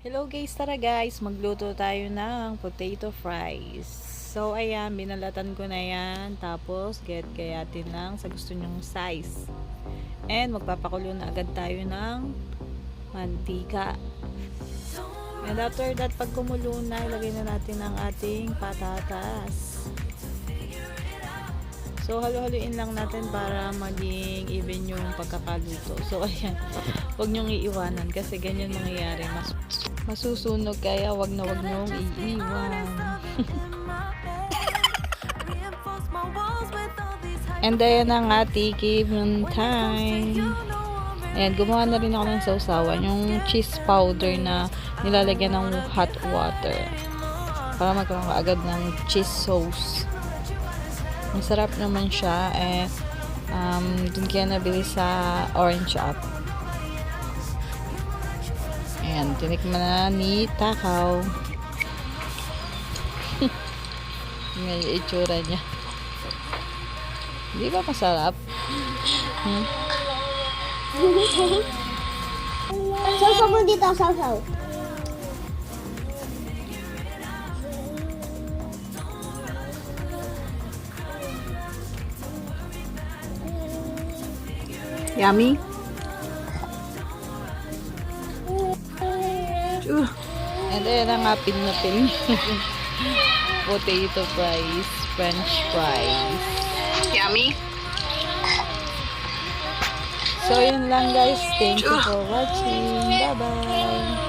Hello guys, tara guys, magluto tayo ng potato fries. So ayan, binalatan ko na yan. Tapos gayatin lang sa gusto nyong size. And magpapakulo na agad tayo ng mantika. And after that, pag kumulo na, ilagay na natin ang ating patatas. So halo-haluin lang natin para maging even yung pagkakaluto. So ayan, huwag nyong iiwanan kasi ganyan mangyayari. Masusunog kaya wag na wag nyong iiwan. And ayan na nga, tikim time. Ayan, gumawa na rin ako ng sausawan. Yung cheese powder na nilalagyan ng hot water. Para magkaroon ka agad ng cheese sauce. Masarap naman siya. Dun kaya nabili sa Orange App. Ayan, tinikman na ni Takaw. May itsura niya. Di ba masarap? Sausaw mo dito, sausaw. Yummy? And then, ang apin na pin. Potato fries, French fries. Yummy. So, yun lang guys. Thank you for watching. Bye-bye.